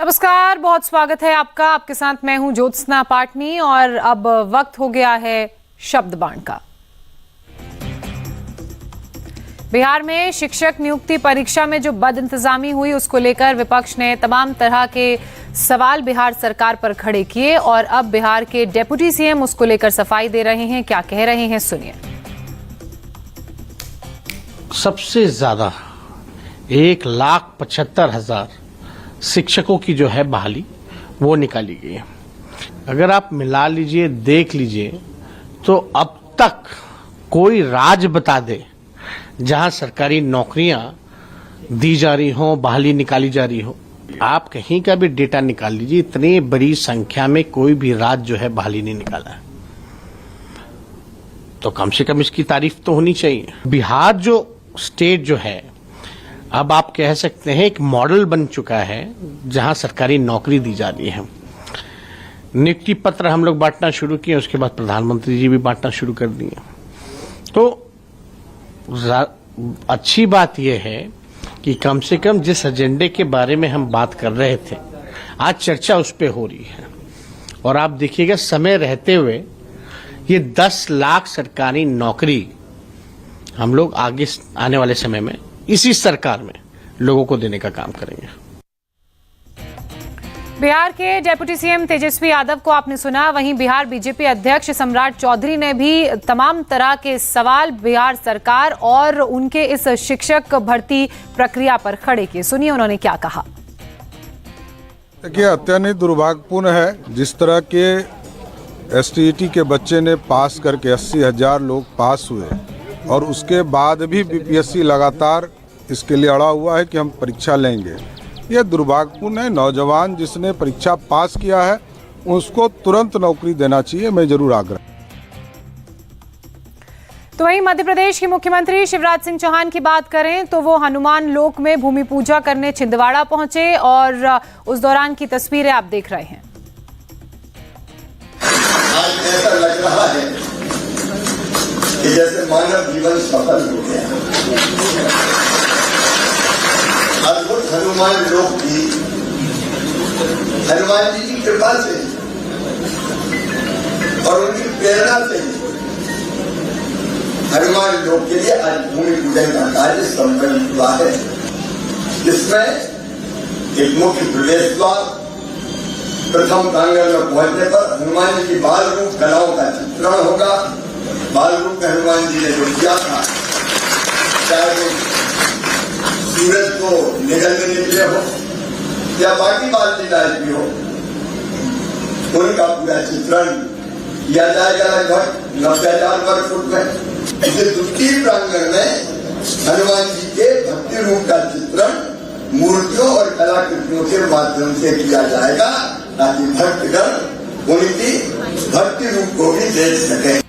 नमस्कार, बहुत स्वागत है आपका। आपके साथ मैं हूं ज्योत्सना पाटनी और अब वक्त हो गया है शब्द बाण का। बिहार में शिक्षक नियुक्ति परीक्षा में जो बदइंतजामी हुई उसको लेकर विपक्ष ने तमाम तरह के सवाल बिहार सरकार पर खड़े किए और अब बिहार के डेप्यूटी सीएम उसको लेकर सफाई दे रहे हैं। क्या कह रहे हैं, सुनिए। सबसे ज्यादा 1,75,000 शिक्षकों की जो है बहाली वो निकाली गई है। अगर आप मिला लीजिए, देख लीजिए, तो अब तक कोई राज्य बता दे जहां सरकारी नौकरियां दी जा रही हो, बहाली निकाली जा रही हो। आप कहीं का भी डेटा निकाल लीजिए, इतनी बड़ी संख्या में कोई भी राज्य जो है बहाली नहीं निकाला है। तो कम से कम इसकी तारीफ तो होनी चाहिए। बिहार जो स्टेट जो है, अब आप कह सकते हैं एक मॉडल बन चुका है जहां सरकारी नौकरी दी जा रही है। नियुक्ति पत्र हम लोग बांटना शुरू किए, उसके बाद प्रधानमंत्री जी भी बांटना शुरू कर दिए। तो अच्छी बात यह है कि कम से कम जिस एजेंडे के बारे में हम बात कर रहे थे, आज चर्चा उस पर हो रही है। और आप देखिएगा, समय रहते हुए ये 10 लाख सरकारी नौकरी हम लोग आगे आने वाले समय में इसी सरकार में लोगों को देने का काम करेंगे। बिहार के डेप्यूटी सीएम तेजस्वी यादव को आपने सुना। वहीं बिहार बीजेपी अध्यक्ष सम्राट चौधरी ने भी तमाम तरह के सवाल बिहार सरकार और उनके इस शिक्षक भर्ती प्रक्रिया पर खड़े किए। सुनिए उन्होंने क्या कहा। देखिए, अत्यंत दुर्भाग्यपूर्ण है जिस तरह के एसटीईटी के बच्चे ने पास करके 80,000 लोग पास हुए और उसके बाद भी बीपीएससी लगातार इसके लिए अड़ा हुआ है कि हम परीक्षा लेंगे। यह दुर्भाग्यपूर्ण है। नौजवान जिसने परीक्षा पास किया है उसको तुरंत नौकरी देना चाहिए, मैं जरूर आग्रह। तो वहीं मध्य प्रदेश के मुख्यमंत्री शिवराज सिंह चौहान की बात करें तो वो हनुमान लोक में भूमि पूजा करने छिंदवाड़ा पहुंचे और उस दौरान की तस्वीरें आप देख रहे हैं। आज ऐसा लग रहा है कि जैसे मानव जीवन सफल हो गया। अद्भुत हनुमान लोक की हनुमान जी की कृपा से और उनकी प्रेरणा से हनुमान लोक के लिए आज भूमि पूजन का कार्य संपन्न हुआ है, जिसमें एक मुख्य प्रवेश द्वार, प्रथम प्रांगण में पहुंचने पर हनुमान जी की बाल रूप कलाओं का चित्रण होगा। बाल रूप में हनुमान जी ने जो किया था, चाहे वो सूरज को निगलने निकले हो या बाकी बाल लीलाएं भी हो, उनका पूरा चित्रण किया जाएगा लगभग 90,000 वर्ग फुट में। इसे द्वितीय प्रांगण में हनुमान जी के भक्ति रूप का चित्रण मूर्तियों और कलाकृतियों के माध्यम से किया जाएगा, ताकि भक्तगण उनकी भक्ति रूप को भी देख सके।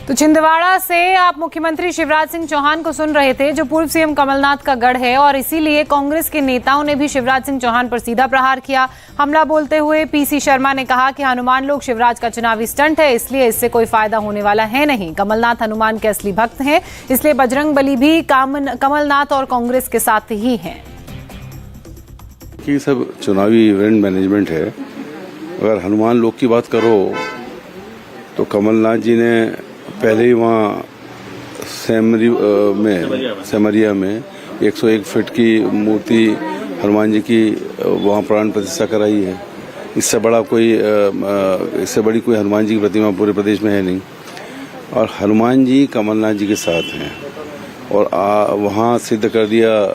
तो छिंदवाड़ा से आप मुख्यमंत्री शिवराज सिंह चौहान को सुन रहे थे, जो पूर्व सीएम कमलनाथ का गढ़ है, और इसीलिए कांग्रेस के नेताओं ने भी शिवराज सिंह चौहान पर सीधा प्रहार किया। हमला बोलते हुए पीसी शर्मा ने कहा कि हनुमान लोक शिवराज का चुनावी स्टंट है, इसलिए इससे कोई फायदा होने वाला है नहीं। कमलनाथ हनुमान के असली भक्त हैं, इसलिए बजरंग बली भी कमलनाथ और कांग्रेस के साथ ही हैं। ये सब चुनावी इवेंट मैनेजमेंट है। अगर हनुमान लोक की बात करो तो कमलनाथ जी ने पहले ही वहाँ सेमरिया में 101 फीट की मूर्ति हनुमान जी की वहाँ प्राण प्रतिष्ठा कराई है। इससे बड़ी कोई हनुमान जी की प्रतिमा पूरे प्रदेश में है नहीं। और हनुमान जी कमलनाथ जी के साथ हैं और वहाँ सिद्ध कर दिया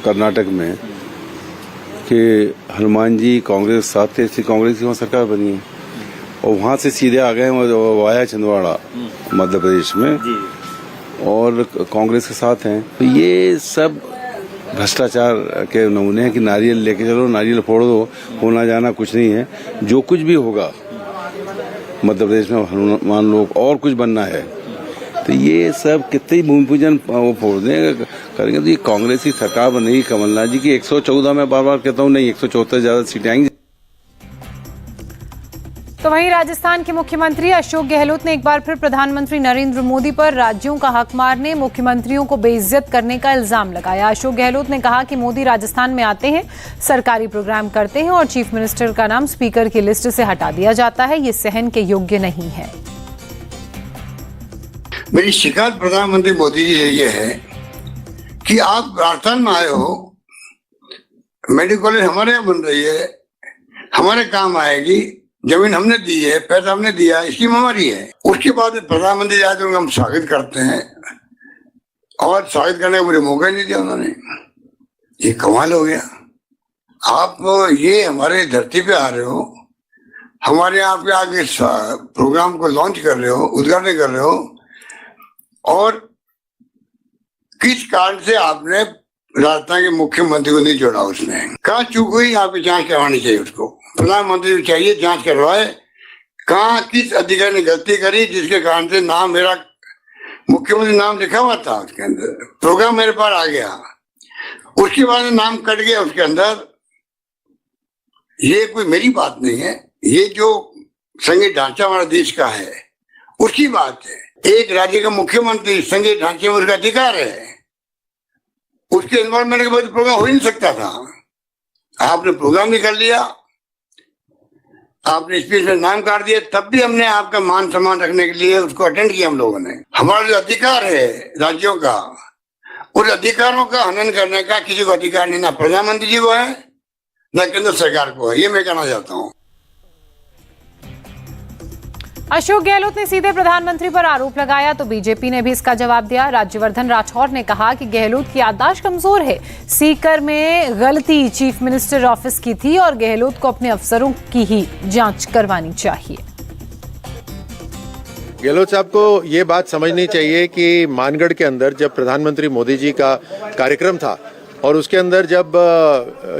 कर्नाटक में कि हनुमान जी कांग्रेस के साथ थे, इसलिए कांग्रेस की वहाँ सरकार बनी है। और वहाँ से सीधे आ गए वाया छिंदवाड़ा मध्य प्रदेश में और कांग्रेस के साथ हैं। तो ये सब भ्रष्टाचार के नमूने हैं कि नारियल लेके चलो, नारियल फोड़ दो, होना जाना कुछ नहीं है। जो कुछ भी होगा मध्य प्रदेश में हनुमान लोक और कुछ बनना है तो ये सब कितने भूमि पूजन वो फोड़ दें करेंगे तो ये कांग्रेस की सरकार बनेगी कमलनाथ जी की। 114 में बार बार कहता हूँ, नहीं 174 ज्यादा सीटें आएंगी। तो वहीं राजस्थान के मुख्यमंत्री अशोक गहलोत ने एक बार फिर प्रधानमंत्री नरेंद्र मोदी पर राज्यों का हक मारने, मुख्यमंत्रियों को बेइज्जत करने का इल्जाम लगाया। अशोक गहलोत ने कहा कि मोदी राजस्थान में आते हैं, सरकारी प्रोग्राम करते हैं और चीफ मिनिस्टर का नाम स्पीकर की लिस्ट से हटा दिया जाता है। ये सहन के योग्य नहीं है। मेरी शिकायत प्रधानमंत्री मोदी जी से ये है कि आप राजस्थान में आए हो, मेडिकल कॉलेज हमारे यहाँ बन रही है, हमारे काम आएगी, जमीन हमने दी है, पैसा हमने दिया, स्कीम हमारी है। उसके बाद प्रधानमंत्री जाए तो हम स्वागत करते हैं और स्वागत करने का मुझे मौका ही नहीं दिया उन्होंने। ये कमाल हो गया। आप ये हमारे धरती पे आ रहे हो, हमारे यहाँ पे आगे प्रोग्राम को लॉन्च कर रहे हो, उद्घाटन कर रहे हो, और किस कारण से आपने राजस्थान के मुख्यमंत्री को नहीं जोड़ा? उसने कहाँ चूक हुई? यहाँ पे जांच करवानी चाहिए उसको। प्रधानमंत्री को चाहिए जांच करवाए, कहाँ किस अधिकारी ने गलती करी जिसके कारण से नाम मेरा मुख्यमंत्री नाम लिखा हुआ था उसके अंदर, प्रोग्राम मेरे पास आ गया, उसके बाद नाम कट गया उसके अंदर। ये कोई मेरी बात नहीं है, ये जो संघीय ढांचा हमारा देश का है उसकी बात है। एक राज्य का मुख्यमंत्री संघीय ढांचे में उसका अधिकार है, उसके इन्वॉल्वमेंट के बाद प्रोग्राम हो ही नहीं सकता था। आपने प्रोग्राम भी कर लिया, आपने स्पीच में नाम काट दिया, तब भी हमने आपका मान सम्मान रखने के लिए उसको अटेंड किया हम लोगों ने। हमारा जो अधिकार है राज्यों का, उस अधिकारों का हनन करने का किसी को अधिकार नहीं, ना प्रधानमंत्री जी को है ना केंद्र सरकार को है। ये मैं कहना चाहता हूँ। अशोक गहलोत ने सीधे प्रधानमंत्री पर आरोप लगाया तो बीजेपी ने भी इसका जवाब दिया। राज्यवर्धन राठौर ने कहा कि गहलोत की याददाश्त कमजोर है, सीकर में गलती चीफ मिनिस्टर ऑफिस की थी और गहलोत को अपने अफसरों की ही जांच करवानी चाहिए। गहलोत साहब को ये बात समझनी चाहिए कि मानगढ़ के अंदर जब प्रधानमंत्री मोदी जी का कार्यक्रम था और उसके अंदर जब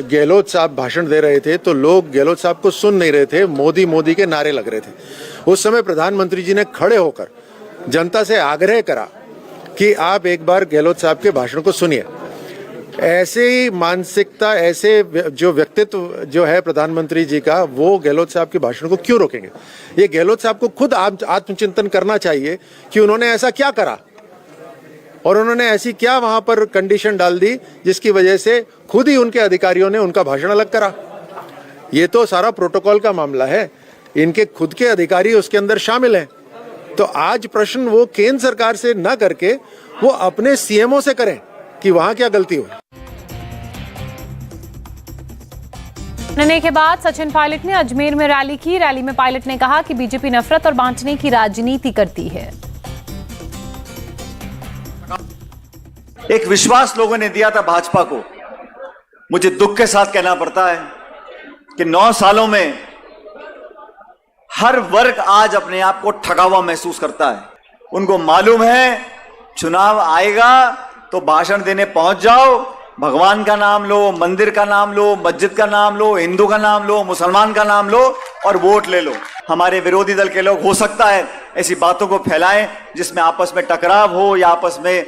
गहलोत साहब भाषण दे रहे थे तो लोग गहलोत साहब को सुन नहीं रहे थे, मोदी मोदी के नारे लग रहे थे। उस समय प्रधानमंत्री जी ने खड़े होकर जनता से आग्रह करा कि आप एक बार गहलोत साहब के भाषण को सुनिए। ऐसे ही मानसिकता, ऐसे जो व्यक्तित्व जो है प्रधानमंत्री जी का, वो गहलोत साहब के भाषण को क्यों रोकेंगे? ये गहलोत साहब को खुद आत्मचिंतन करना चाहिए कि उन्होंने ऐसा क्या करा और उन्होंने ऐसी क्या वहां पर कंडीशन डाल दी जिसकी वजह से खुद ही उनके अधिकारियों ने उनका भाषण अलग करा। ये तो सारा प्रोटोकॉल का मामला है, इनके खुद के अधिकारी उसके अंदर शामिल हैं। तो आज प्रश्न वो केंद्र सरकार से न करके वो अपने सीएमओ से करें कि वहां क्या गलती हुई। निर्णय के बाद सचिन पायलट ने अजमेर में रैली की। रैली में पायलट ने कहा कि बीजेपी नफरत और बांटने की राजनीति करती है। एक विश्वास लोगों ने दिया था भाजपा को। मुझे दुख के साथ कहना पड़ता है कि 9 सालों में हर वर्ग आज अपने आप को ठगा हुआ महसूस करता है। उनको मालूम है चुनाव आएगा तो भाषण देने पहुंच जाओ, भगवान का नाम लो, मंदिर का नाम लो, मस्जिद का नाम लो, हिंदू का नाम लो, मुसलमान का नाम लो और वोट ले लो। हमारे विरोधी दल के लोग हो सकता है ऐसी बातों को फैलाएं जिसमें आपस में टकराव हो या आपस में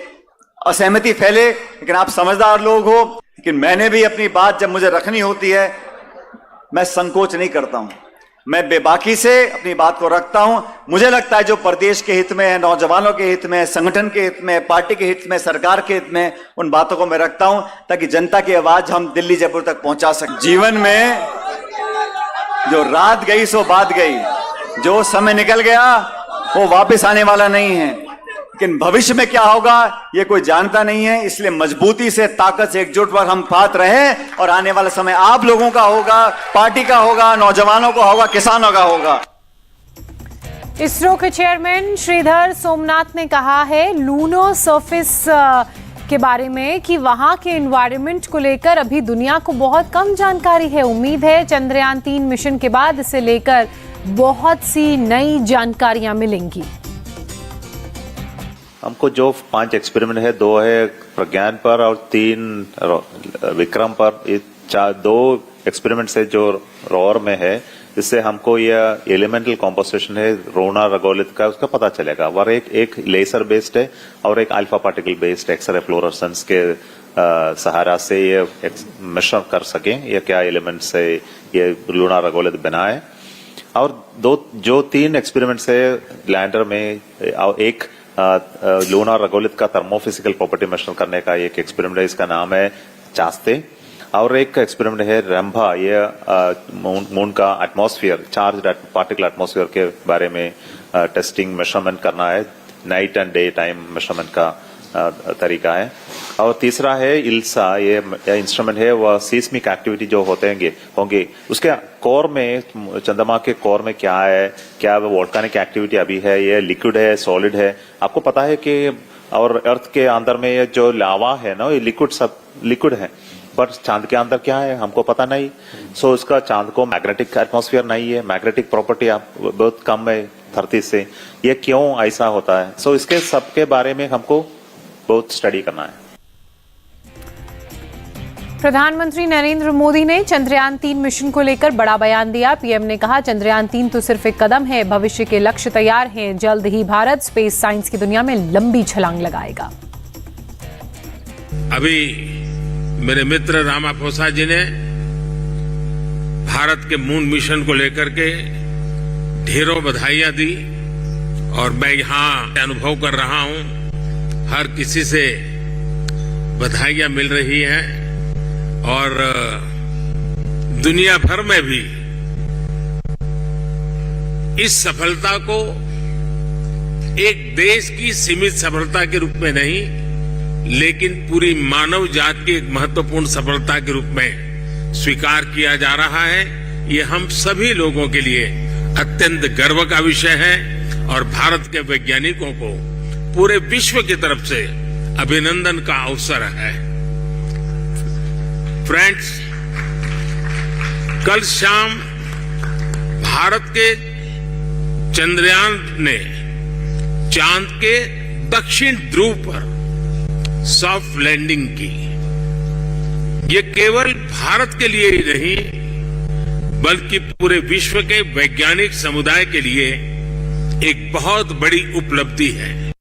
असहमति फैले, लेकिन आप समझदार लोग हो। लेकिन मैंने भी अपनी बात जब मुझे रखनी होती है, मैं संकोच नहीं करता हूं, मैं बेबाकी से अपनी बात को रखता हूं। मुझे लगता है जो प्रदेश के हित में है, नौजवानों के हित में, संगठन के हित में, पार्टी के हित में, सरकार के हित में, उन बातों को मैं रखता हूं ताकि जनता की आवाज हम दिल्ली जयपुर तक पहुंचा सकें। जीवन में जो रात गई सो बात गई, जो समय निकल गया वो वापस आने वाला नहीं है, लेकिन भविष्य में क्या होगा ये कोई जानता नहीं है। इसलिए मजबूती से, ताकत से, एकजुट पर हम बात रहे और आने वाला समय आप लोगों का होगा, पार्टी का होगा, नौजवानों का होगा, किसानों का होगा। इसरो के चेयरमैन श्रीधर सोमनाथ ने कहा है लूनो सरफेस के बारे में कि वहां के एनवायरनमेंट को लेकर अभी दुनिया को बहुत कम जानकारी है। उम्मीद है चंद्रयान 3 मिशन के बाद इसे लेकर बहुत सी नई जानकारियां मिलेंगी। हमको जो 5 एक्सपेरिमेंट है, 2 है प्रज्ञान पर और 3 विक्रम पर, ये 2 एक्सपेरिमेंट है जो रोवर में है, जिससे हमको यह एलिमेंटल कॉम्पोजिशन है रोना रगोलित का, उसका पता चलेगा। और एक लेसर बेस्ड है और एक alpha particle based x ray fluorescence के सहारा से ये मेजर कर सकें ये क्या एलिमेंट से ये लूना रगोलित बना है। और जो 3 एक्सपेरिमेंट्स है लैंडर में, और एक लूना रगोलित का थर्मोफिजिकल प्रॉपर्टी मेजर करने का एक एक्सपेरिमेंट है, इसका नाम है चास्ते, और एक एक्सपेरिमेंट है रंभा, ये मून का एटमॉस्फेयर, चार्ज पार्टिकल एटमॉस्फेयर के बारे में टेस्टिंग मेजरमेंट करना है, night and day time measurement का तरीका है। और तीसरा है इल्सा, ये इंस्ट्रूमेंट है, वह सीस्मिक एक्टिविटी जो होंगे उसके कोर में, चंद्रमा के कोर में क्या है, क्या वोल्केनिक एक्टिविटी अभी है, ये लिक्विड है, सॉलिड है, आपको पता है कि, और अर्थ के अंदर में ये जो लावा है ना, ये लिक्विड है, पर चांद के अंदर क्या है हमको पता नहीं। सो इसका चांद को मैग्नेटिक एटमॉस्फेयर नहीं है, मैग्नेटिक प्रॉपर्टी बहुत कम है धरती से, ये क्यों ऐसा होता है? सो इसके सब के बारे में हमको बहुत स्टडी करना है। प्रधानमंत्री नरेंद्र मोदी ने चंद्रयान 3 मिशन को लेकर बड़ा बयान दिया। पीएम ने कहा, चंद्रयान 3 तो सिर्फ एक कदम है, भविष्य के लक्ष्य तैयार हैं, जल्द ही भारत स्पेस साइंस की दुनिया में लंबी छलांग लगाएगा। अभी मेरे मित्र रामाफोसा जी ने भारत के मून मिशन को लेकर के ढेरों बधाइयां दी, और मैं यहां अनुभव कर रहा हूं, हर किसी से बधाइयां मिल रही हैं, और दुनिया भर में भी इस सफलता को एक देश की सीमित सफलता के रूप में नहीं, लेकिन पूरी मानव जाति की एक महत्वपूर्ण सफलता के रूप में स्वीकार किया जा रहा है। ये हम सभी लोगों के लिए अत्यंत गर्व का विषय है, और भारत के वैज्ञानिकों को पूरे विश्व की तरफ से अभिनंदन का अवसर है। फ्रेंड्स, कल शाम भारत के चंद्रयान ने चांद के दक्षिण ध्रुव पर सॉफ्ट लैंडिंग की। ये केवल भारत के लिए ही नहीं, बल्कि पूरे विश्व के वैज्ञानिक समुदाय के लिए एक बहुत बड़ी उपलब्धि है।